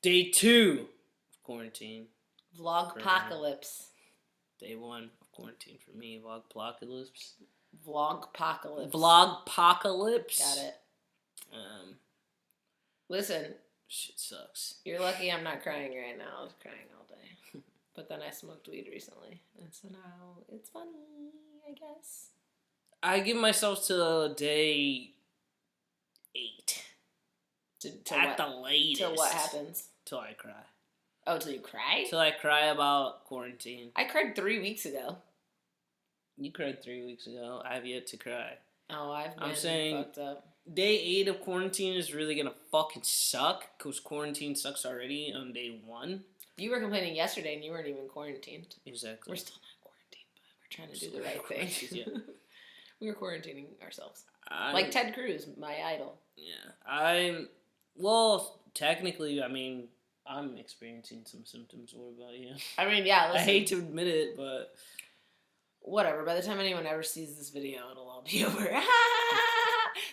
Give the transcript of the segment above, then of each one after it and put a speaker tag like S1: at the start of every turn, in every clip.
S1: Day 2 of quarantine.
S2: Vlogpocalypse.
S1: Day 1 of quarantine for me. Vlogpocalypse.
S2: Vlogpocalypse.
S1: Vlogpocalypse.
S2: Got it. Listen.
S1: Shit sucks.
S2: You're lucky I'm not crying right now. I was crying all day. But then I smoked weed recently. And so now it's funny, I guess.
S1: I give myself to day 8. At the latest.
S2: Till what happens?
S1: Till I cry.
S2: Oh, till you cry?
S1: Till I cry about quarantine.
S2: I cried 3 weeks ago.
S1: You cried 3 weeks ago. I have yet to cry.
S2: Oh, I'm saying fucked up.
S1: Day 8 of quarantine is really gonna fucking suck, because quarantine sucks already on day 1.
S2: You were complaining yesterday and you weren't even quarantined.
S1: Exactly.
S2: We're still not quarantined, but we're trying to do the right thing. Yeah. We were quarantining ourselves. Like Ted Cruz, my idol.
S1: Yeah. Well, technically, I mean, I'm experiencing some symptoms. What about you?
S2: I mean, yeah, listen.
S1: I hate to admit it, but...
S2: Whatever. By the time anyone ever sees this video, it'll all be over.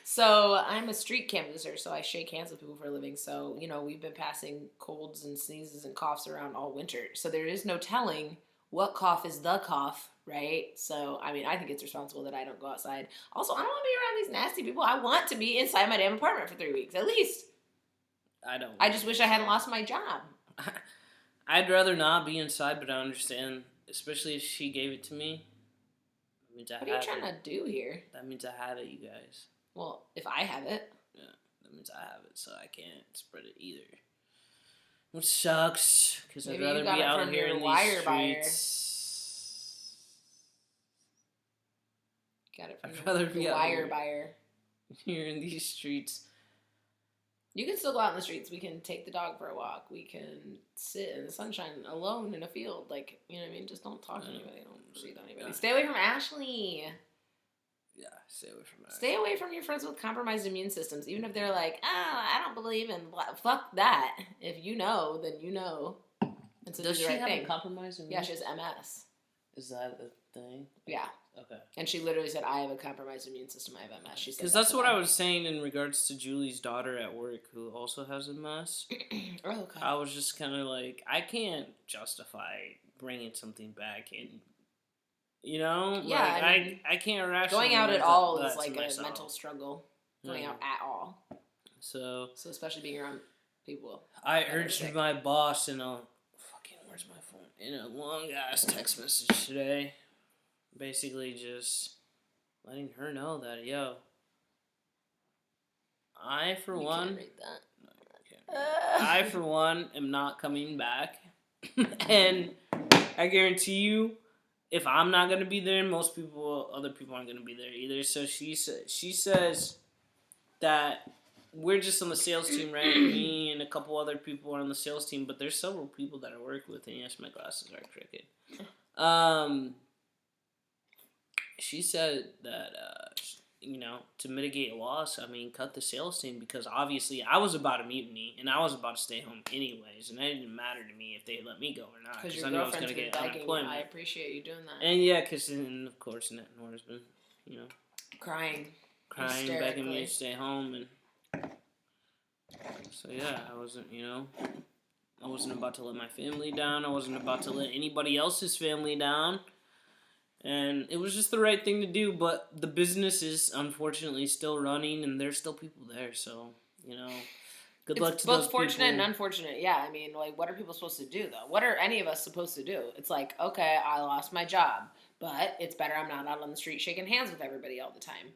S2: So, I'm a street canvasser, so I shake hands with people for a living. So, you know, we've been passing colds and sneezes and coughs around all winter. So, there is no telling what cough is the cough, right? So, I mean, I think it's responsible that I don't go outside. Also, I don't want to be around these nasty people. I want to be inside my damn apartment for 3 weeks, at least.
S1: I don't.
S2: I just wish I hadn't lost my job.
S1: I'd rather not be inside, but I understand, especially if she gave it to me. That means
S2: what are you trying to do here?
S1: That means I have it, you guys.
S2: Well, if I have it.
S1: Yeah, that means I have it, so I can't spread it either. Which sucks, because I'd rather be out here in these streets.
S2: Got it from
S1: I'd rather be
S2: the
S1: out
S2: wire buyer.
S1: Here in these streets.
S2: You can still go out in the streets. We can take the dog for a walk. We can sit in the sunshine alone in a field. Like, you know what I mean? Just don't talk to anybody. Don't breathe on anybody. Stay away from Ashley.
S1: Yeah, stay away from Ashley.
S2: Stay away from your friends with compromised immune systems. Even if they're like, I don't believe in... Fuck that. If you know, then you know. And so
S1: does she have a compromised immune?
S2: Yeah, she has MS.
S1: Is that a thing?
S2: Yeah.
S1: Okay.
S2: And she literally said, I have a compromised immune system. I have MS. She said
S1: because that's what I was saying in regards to Julie's daughter at work who also has MS.
S2: Oh, okay.
S1: I was just kind of like, I can't justify bringing something back in. You know?
S2: Yeah,
S1: like, I can't rationalize
S2: going out at all is like
S1: myself.
S2: a mental struggle. Going out at all. So especially being around people.
S1: I urged my boss in a where's my phone? In a long ass text message today. Basically just letting her know that, yo, I for one
S2: can't read that.
S1: I for one am not coming back. And I guarantee you, if I'm not gonna be there, other people aren't gonna be there either. So she says that we're just on the sales team, right? Me and a couple other people are on the sales team, but there's several people that I work with, and yes, my glasses are crooked. She said that, you know, to mitigate loss, I mean, cut the sales team, because obviously I was about to mutiny, and I was about to stay home anyways, and it didn't matter to me if they let me go or not,
S2: because
S1: I knew I was going to get unemployment.
S2: I appreciate you doing that.
S1: And yeah, because, of course, Nora's been, you know,
S2: crying,
S1: begging me to stay home, and so yeah, I wasn't, you know, I wasn't about to let my family down, I wasn't about to let anybody else's family down. And it was just the right thing to do, but the business is unfortunately still running, and there's still people there, so, you know, good luck to those people.
S2: It's both fortunate and unfortunate, yeah. I mean, like, what are people supposed to do, though? What are any of us supposed to do? It's like, okay, I lost my job, but it's better I'm not out on the street shaking hands with everybody all the time.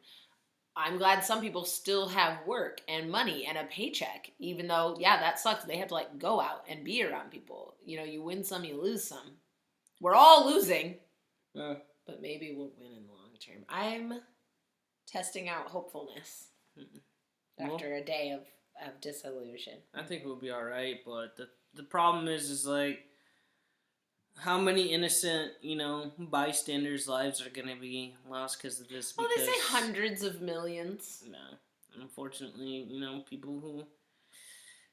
S2: I'm glad some people still have work and money and a paycheck, even though, yeah, that sucks. They have to, like, go out and be around people. You know, you win some, you lose some. We're all losing.
S1: Yeah.
S2: But maybe we'll win in the long term. I'm testing out hopefulness after a day of disillusion.
S1: I think we'll be all right, but the problem is like, how many innocent, you know, bystanders' lives are going to be lost because of this?
S2: Well, they say hundreds of millions.
S1: No. Unfortunately, you know, people who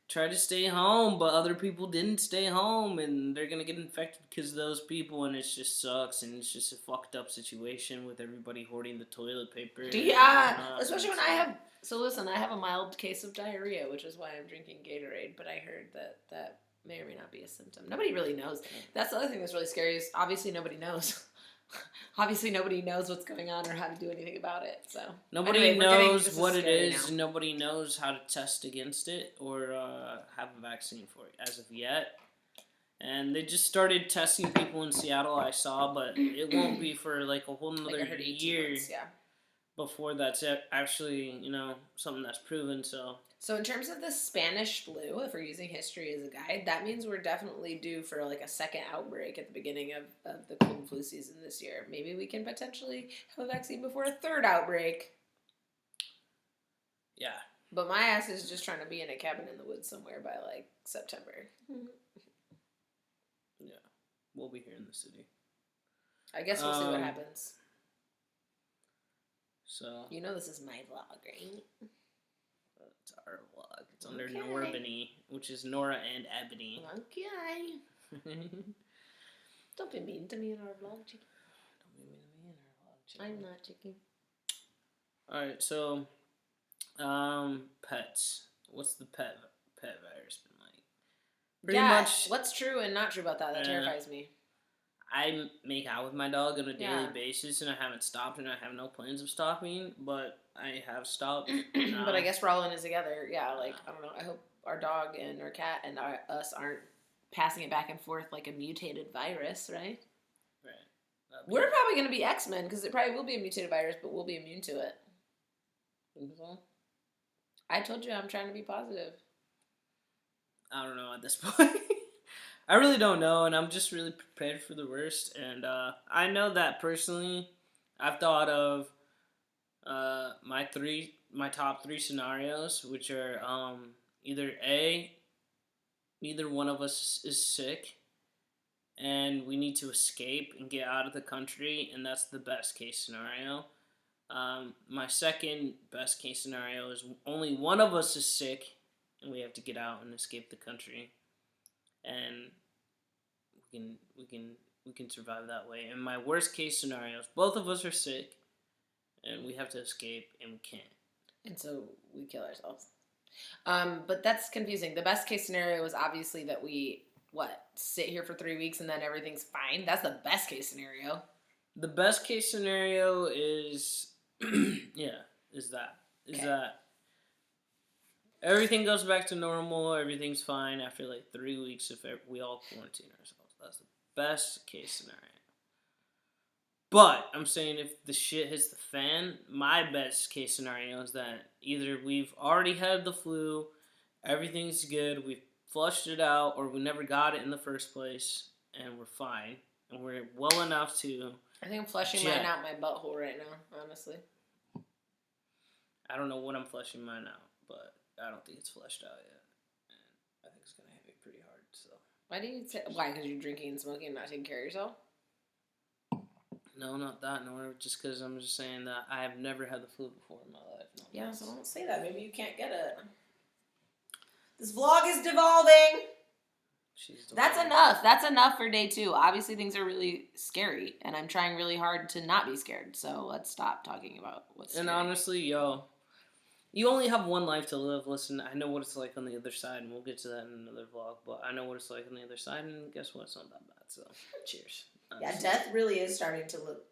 S1: tried to stay home, but other people didn't stay home, and they're gonna get infected because of those people, and it just sucks, and it's just a fucked up situation with everybody hoarding the toilet paper.
S2: Yeah, especially when I have. So listen, I have a mild case of diarrhea, which is why I'm drinking Gatorade. But I heard that may or may not be a symptom. Nobody really knows. That's the other thing that's really scary is obviously nobody knows. Obviously nobody knows what's going on or how to do anything about it. So
S1: nobody knows what it is.
S2: Now.
S1: Nobody knows how to test against it or have a vaccine for it as of yet. And they just started testing people in Seattle, I saw, but it won't be for like a whole nother year
S2: months, yeah.
S1: Before that's actually, something that's proven.
S2: So in terms of the Spanish flu, if we're using history as a guide, that means we're definitely due for like a second outbreak at the beginning of the cold and flu season this year. Maybe we can potentially have a vaccine before a third outbreak.
S1: Yeah.
S2: But my ass is just trying to be in a cabin in the woods somewhere by like September.
S1: Yeah. We'll be here in the city.
S2: I guess we'll see what happens.
S1: So.
S2: This is my vlog, right?
S1: It's our vlog. It's under Nora Ebony, which is Nora and Ebony.
S2: Okay. Don't be mean to me in our vlog, chicken.
S1: Don't be mean to me in our vlog, chicken.
S2: I'm not chicken.
S1: Alright, so, pets. What's the pet virus been like? Pretty much.
S2: What's true and not true about that? That terrifies me.
S1: I make out with my dog on a daily basis, and I haven't stopped, and I have no plans of stopping, but I have stopped.
S2: But I guess we're all in it together. Yeah, I don't know. I hope our dog and our cat and us aren't passing it back and forth like a mutated virus, right?
S1: Right.
S2: We're probably going to be X-Men, because it probably will be a mutated virus, but we'll be immune to it.
S1: Think so?
S2: I told you I'm trying to be positive.
S1: I don't know at this point. I really don't know, and I'm just really prepared for the worst. And I know that personally, I've thought of my top three scenarios, which are either A, neither one of us is sick, and we need to escape and get out of the country, and that's the best case scenario. My second best case scenario is only one of us is sick, and we have to get out and escape the country. And we can survive that way. And my worst case scenario is both of us are sick, and we have to escape, and we can't.
S2: And so we kill ourselves. But that's confusing. The best case scenario is obviously that we sit here for 3 weeks and then everything's fine. That's the best case scenario. The
S1: best case scenario is that everything goes back to normal, everything's fine after like 3 weeks if we all quarantine ourselves. That's the best case scenario. But I'm saying if the shit hits the fan, my best case scenario is that either we've already had the flu, everything's good, we've flushed it out, or we never got it in the first place, and we're fine, and we're well enough to...
S2: I think I'm flushing mine out my butthole right now, honestly.
S1: I don't know what I'm flushing mine out, but I don't think it's flushed out yet. And I think it's going to hit me pretty hard, so...
S2: Why? Because you're drinking and smoking and not taking care of yourself?
S1: No, not that, nor just because I'm just saying that I have never had the flu before in my life.
S2: Yeah, so don't say that. Maybe you can't get it. This vlog is devolving. That's enough. That's enough for day 2. Obviously, things are really scary, and I'm trying really hard to not be scared. So let's stop talking about what's scary.
S1: And honestly, you only have one life to live. Listen, I know what it's like on the other side, and we'll get to that in another vlog, but I know what it's like on the other side, and guess what? It's not that bad, so cheers.
S2: Yeah, death really is starting to look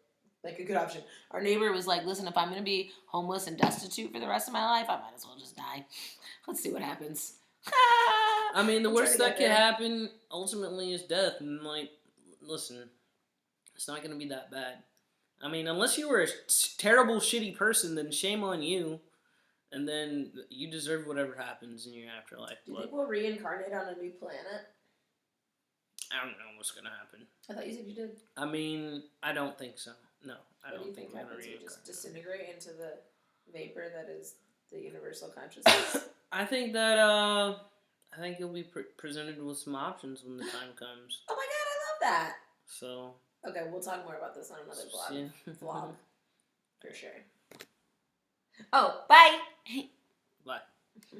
S2: like a good option. Our neighbor was like, listen, if I'm going to be homeless and destitute for the rest of my life, I might as well just die. Let's see what happens.
S1: I mean, the worst that could happen ultimately is death. And, listen, it's not going to be that bad. I mean, unless you were a terrible, shitty person, then shame on you. And then you deserve whatever happens in your afterlife.
S2: Do you think we'll reincarnate on a new planet?
S1: I don't know what's going to happen.
S2: I thought you said you did.
S1: I mean, I don't think so. No, I don't think
S2: we're going to
S1: reincarnate.
S2: You just disintegrate into the vapor that is the universal consciousness?
S1: I think you'll be presented with some options when the time comes.
S2: Oh my god, I love that.
S1: So.
S2: Okay, we'll talk more about this on another vlog. For sure. Oh, bye.
S1: Bye.